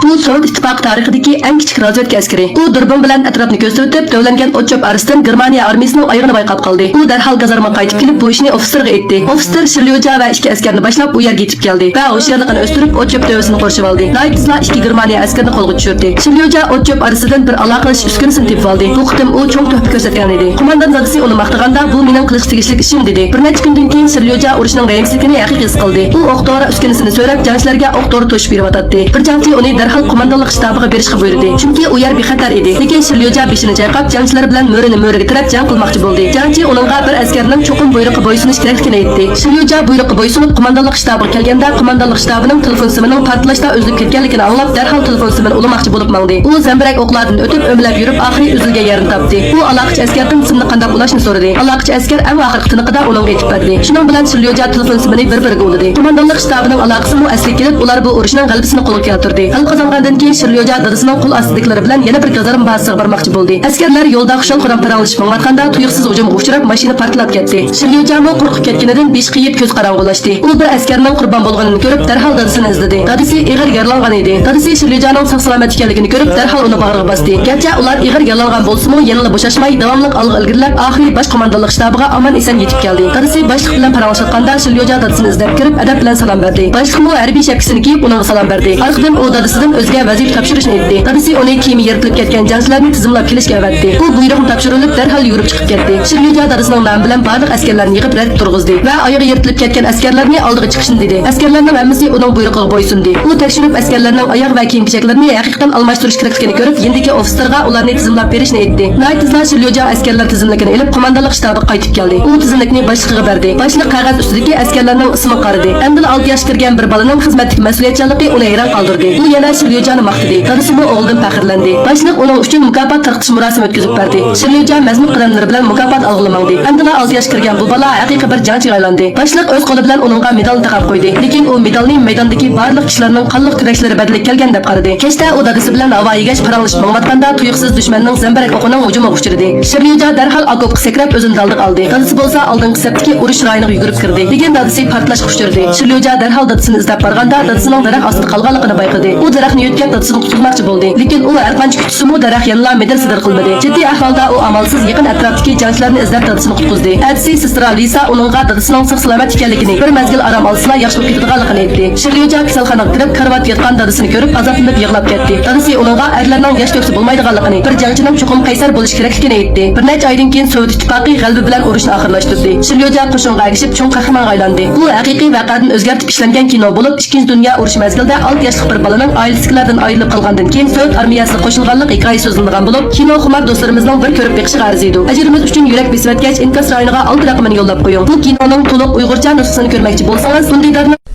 Bu Sovet İttifaqı tarixidagi eng kichik razvedka askari. U durbin bilan atrofni ko'zda o'tib, tovlangan o't-cho'p arasidan Germaniya armiyasining oyog'ini bayqab qoldi. U darhol gazarmaga qaytib kelib, bu ishni ofitserga aytdi. Ofitser Shirlyoja va ikki askarni boshlab u yerga yetib keldi va hushyorligini o'stirib, o't-cho'p tövasini qorshib oldi. Naytizla ikki Germaniya askarini qo'lga tushirdi. Shirlyoja o't-cho'p arasidan bir aloqalash uskunasini tepib oldi. Bu qitim u cho'ng to'p ko'rsatgan edi. Qo'mondan dadasi uni maqtaganda, bu mening qilish tegishli ishim dedi. Bir necha kundan keyin Shirlyoja urushning rayimsizligini haqiqiy his qildi. U o'q-to'g'ri uskunasini so'rab, jangchilarga o'q-to'g'ri to'shib berayotdi. Bir jangchi uni darhol qo'mondanlik shtabiga berishga buyurdi. Chunki u yer bexatar edi. Lekin Shirlyoja beshini chayqab, jangchilar bilan mo'riga tirab jang qilmoqchi bo'ldi. Jangchi uningga bir askarning cho'qim buyruqqa bo'ysunish kerakligini aytdi. Shirlyoja buyruqqa bo'ysunib qo'mondanlik shtabiga kelganda, qo'mondanlik shtabining telefon simining portlashda uzilib ketganligini anglab, darhol telefon simini ulamoqchi bo'lib mangdi. U zambirak o'qlardan o'tib, o'mlab yurib, oxiri uzilgan yerini topdi. U aloqachi askardan simni qanday ulashni so'radi. Aloqachi askar eng oxirgi tiniqida uning aytib berdi. Shuning bilan Shirlyoja telefon simini bir-biriga uladi. Qo'mondanlik shtabining aloqasi mu asli kelib, ular bu urushning g'alabasini qo'lga keltirdi. Hal qozongandan keyin Shirlyoja dadasining qo'l ostidagilar bilan yana bir gazarma basiga bormoqchi bo'ldi. Askarlar yo'lda xushal quram paranglashib borayotganda tuyuqsiz hujumga uchrab, mashina portlab ketdi. Shirlyoja mu qo'rqib ketganidan besh qiyib ko'z qorong'ulashdi. U bir askarning qurbon bo'lganini ko'rib, darhol dadasini izladi. Dadasi ig'ir yaralangan edi. Dadasi Shirlyojaning sog'-salomat ekanligini ko'rib, darhol uni bag'riga bosdi. Garchi ular ig'ir yaralangan bo'lsa-mu, yanada bo'shashmay, davomli olg'a ilgirlab, oxiri bosh qo'mondonlik shtabiga omon eson yetib keldi. Dadasi boshliq bilan paranglashayotganda Shirlyoja dadasini izlab kirib, adab bilan salom berdi. Boshliqmi harbiy shapkasini kiyib, unga salom berdi. Orqadan u dadasidan o'ziga vazifa topshirishni aytdi. Dadasi uni kiyimi yirtilib ketgan jangchilarni tizimlab kelishga avatdi. U buyruqni topshirilib, darhol yurib chiqib ketdi. Shirlyoja dadasining nomi bilan barliq askarlarni yig'ib rad turg'izdi va oyog'i yirtilib ketgan askarlarni oldiga chiqishni dedi. Askarlarning hammasi uning buyruqiga bo'ysundi. U tekshirib askarlarning oyoq va kiyim-kechaklarini haqiqatan almashtirish kerakligini ko'rib, yendiki ofitserga ularni tizimlab berishni aytdi. Naytizla Shirlyoja askarlar tizimligini olib, qo'mondonlik shtabiga qaytib keldi. U tizimlikni boshliqqa berdi. Boshliq qog'oz ustidagi askarlarning ismini qaradi. Endi 6 yoshga kirgan bir bolaning xizmatlik mas'uliyatchanligi uni hayron qoldirdi. U yana Shiryojani maqtadi. Dadasi bu o'g'lidan faxrlandi. Boshliq uning uchun mukofot tarqatish murosimi o'tkazib berdi. Shirlyoja mazmun qadamlari bilan mukofot olg'ilmadi. Endi 6 yoshga kirgan bu bola haqiqiy bir jangchiga aylandi. Boshliq o'z qo'li bilan uningga medal taqib qo'ydi. Lekin u medalni maydondagi barliq kishilarning qonliq kurashlari badalik kelgan deb qaradi. Kechda u dadasi bilan havoyiga paranglashib mang'atganda tuyuqsiz dushmanning zambarak o'qining hujumiga uchradi. Shirlyoja darhol okopga sakrab o'zini daldiq oldi. Dadasi bo'lsa oldingi sapdagi urush rayoniga yugurib kirdi. Lekin dadasi portlashga uchradi. Shirlyoja darhol dadasini izlab borganda dadasining daraxt ostida qolganligini bayqadi. U daraxtni yutgan dadasini qutulmoqchi bo'ldi. Lekin u har qancha kutsa-mu daraxt yanla medal sidr qilmadi. Jiddiy ahvolda u amalsiz yaqin atrofdagi jangchilarni izlab dadasini qutqizdi. Adsi sestra Lisa uningga dadasining sog'-salomat ekanligini, bir mazgil aram olsa yaxshi bo'lib ketadiganligini aytdi. Shirlyoja kasalxonaga kirib, karvat yotgan dadasini ko'rib, azoblanib yig'lab ketdi. Dadasi uningga erlarning yosh to'ksa bo'lmaydiganligini, bir jangchining cho'qim qaysar bo'lish kerakligini aytdi. Bir necha oydan keyin Sovet ittifoqi g'alaba bilan urushni oxirlashtirdi. Shirlyoja qo'shinga ergashib, cho'ng qahramonga aylandi. Bu haqiqiy voqeadan o'zgartib ishlangan kino bo'lib, 2-dunyo urushi mazgilida 6 yoshli bir bolaning oilasilardan ayrilib qolgandan keyin Sovet armiyasiga qo'shilganlik hikoyasi so'zlangan bo'lib, kino xumar do'stlarimizning bir ko'rib beqishiga arziydi. Ajrimiz uchun yurak besvatgach inkas rayoniga 6 raqamini yo'llab qo'ying. Bu kinoning to'liq Uyg'urcha nusxasini ko'rmoqchi bo'lsangiz, bunday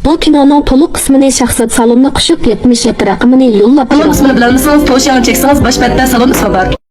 Bu kinoning to'liq qismini shaxsiyat salonida qo'shib 77 raqamini yo'llab qo'ying. Salon ismini bilmasangiz, to'shag'ini cheksangiz bosh patda salon ismi bor.